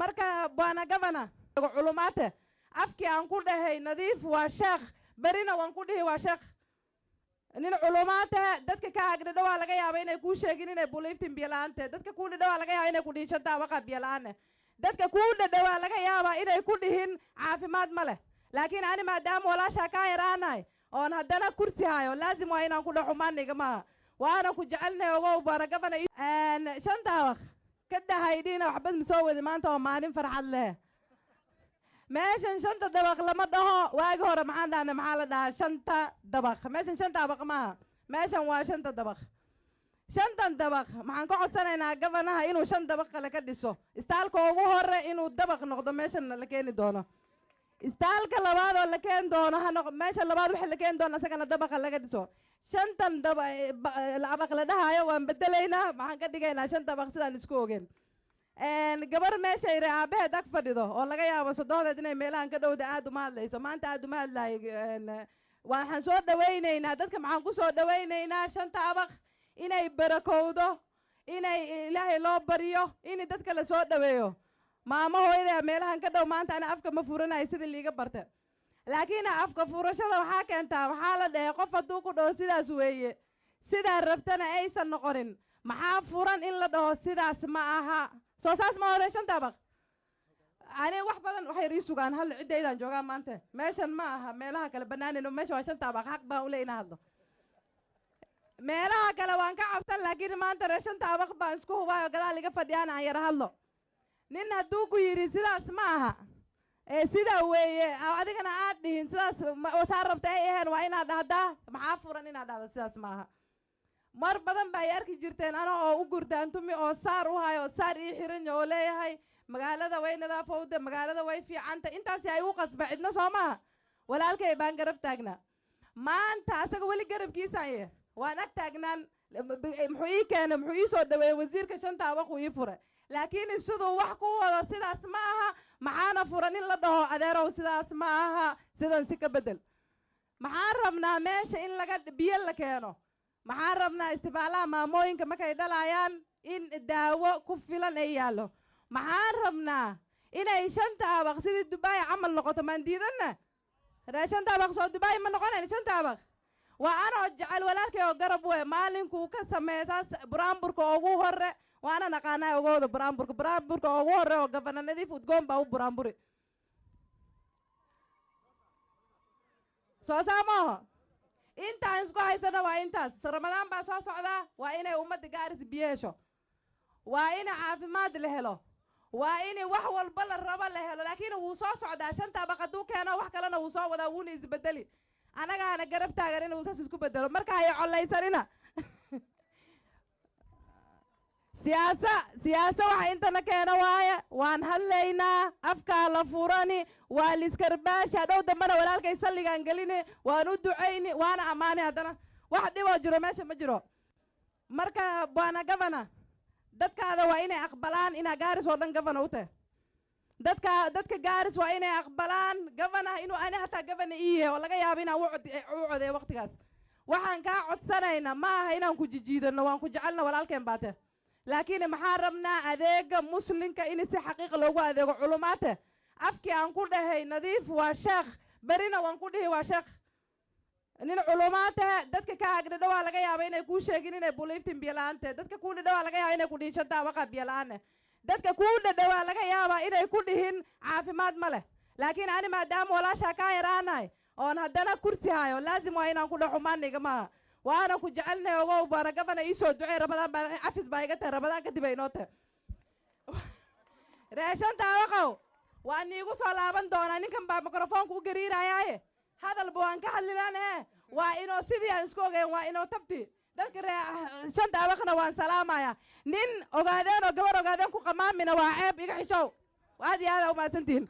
marka bwana gavana culumaate afkii aan ku dhahay nadiif waa sheekh barina waan ku dhihi waa sheekh nin culumaate dadka ka agdhadho waa laga yaabaa inay kuu sheegin inay buliiftin biyalaante dadka kuu dhadho waa laga yaabaa inay ku dhihin shanta waqa biyalaane dadka kuu dhadho waa laga yaabaa inay ku dhihin caafimaad ma leh laakiin ani maadaama walaashaa kaa yaraanahay oon haddana kursi hayo laazim waa inaan ku dhaxo maaniga maaha waana ku jecelnahay ogow bwana gavana shanta waq ka dhahaydhiina waxbad ma soo wadi maanta oo maalin farxad leh meeshan shanta dabaq lama dhaho waagi hore maxaan dhahnay maxaa la dhahaa shanta dabaq meeshan shanta dabaq maaha meeshan waa shanta dabaq shantan dabaq maxaan ka codsanaynaa gavanaha inuu shan dabaq kale ka dhiso istaalka ugu hore inuu dabaq noqdo meeshan la keeni doono istaalka labaad oo la keeni doono meesha labaad waxa la keeni doono isagana dabaqa laga dhiso shantan dabaq la dhahayo waan bedelaynaa maxaan ka dhigaynaa shan dabaq sidaan isku ogeen gabar meesha ire aabaheed ag fadhido oo laga yaabo sodohdeed inay meelahan ka dhowda aad uma hadlayso maanta aad uma hadlayo waxaan soo dhawaynaynaa dadka maxaan ku soo dhawaynaynaa shanta abaq inay barakowdo inay ilaahay loo baryo in dadka la soo dhaweeyo maamo hooyada meelahan ka dhow maanta ana afka ma furanayo sidii liiga barta laakiin afka furashada waxaa keentaa waxaa la dhahay qof hadduu ku dhaho sidaas weeye sidaa rabtana aysan noqonin maxaa furan in la dhaho sidaas ma aha soo saas ma hore shanta abaq ani wax badan waxay rii sugaan hal cidaydaan joogaa maanta meeshan ma aha meelaha kale banaanino meesha waa shanta abaq xaq baan u leeyahay hadlo meelaha kale waan ka cabsan laakiin maanta reer shanta abaq baan isku hubaayo gadaal iga fadhiyaan aan yara hadlo nin hadduu ku yidhi sidaas ma aha sidaa weeye adigana aad dhihin sidaas saa rabta ay aheen waa inaad dhahdaa maxaa furan inaad dhahda sidaas ma aha mar badan ba ay arki jirteen ana oo u gurdaantumi oo saar u hayo saar ii xiran oo leeyahay magaalada way nadaafowda magaalada way fiicanta intaasi ay u qasba cidna soo maaha walaalkay baan garab taagnaa maanta asaga weli garabkiisaaye waan ag taagnaan muxuu ii keenay muxuu ii soo dhaweeyey wasiirka shanta abaquu ii furay laakiin siduu wax ku wado sidaas ma aha maxaana furan in la dhaho adeerow sidaas ma aha sidan si ka bedel maxaan rabnaa meesha in laga biyo la keeno maxaan rabnaa istibaalaha maamooyinka markay dhalayaan in daawo ku filan ay yaallo maxaan rabnaa inay shanta abaq sidii dubai camal noqoto maan diidanna ree shanta abaq soo dubai ma noqonayn shanta abaq waa anoo jecel walaalkay oo garab we maalinkuu ka sameesaas buraanburka ugu hore waana naqaanaa ogooda buraanburka ugu hore oo gavana nadiif udgoon baa u buraanburi soo saa maaho intaan isku haysano waa intaas ramadaan baa soo socdaa waa inay ummadda gaaris biyo hesho waa in caafimaad la helo waa in wax walba la rabo la helo laakiin wuu soo socdaa shanta abaq hadduu keeno wax kalena wuu soo wadaa wuuna isbedeli anagaana garab taagan inuu saas isku bedelo marka ay collaysanina siyaasa waxa intana keena waaye waan hadlaynaa afkaa la furani waa liskarbaashi hadhow dambana walaalkay salligaan gelini waan u ducayni waana ammaani haddana wax dhiboo jiro meesha ma jiro marka bwana gavana dadkaada waa inay aqbalaan inaa gaaris oo dhan gavana u tahay dadka gaaris waa inay aqbalaan gavana inuu ani hataa gavana ii yahay oo laga yaabo inaan u codeeyo waqtigaas waxaan kaa codsanaynaa ma aha inaan ku jijiidano waan ku jecelna walaalkeen baate laakiin maxaan rabnaa adeega muslimka in si xaqiiq loogu adeego culumaate afkii aan ku dhahay nadiif waa sheekh barina waan ku dhihi waa sheekh nin culumaate dadka ka agdhadho waa laga yaabaa inay kuu sheegin inay buliiftin biyalaante dadka kuu dhadho waa laga yaabaa inay ku dhihin shanta waqa biyalaane dadka kuu dhadho waa laga yaabaa inay ku dhihin caafimaad ma leh laakiin ani maadaama walaashaa kaa yaraanahay oon haddana kursi hayo laazim waa inaan ku dhaxo maaniga maaha waana ku jecelnahay ogow bwana gavana ii soo ducey ramadaan baa cafis baa iga tahay ramadaan kadib ay noo tahay ree shanta abaqow waa niigu soo laaban doonaa ninkan baa mikrofoonka u gariirayaaye hadalba waan ka hadlilaanahe waa inoo sidii aan isku ogeyn waa inoo tabti dadka ree shanta abaqna waan salaamaya nin ogaadeen oo gabar ogaadeen ku qamaamina waa ceeb iga xishow aad iyo aad umahadsantihin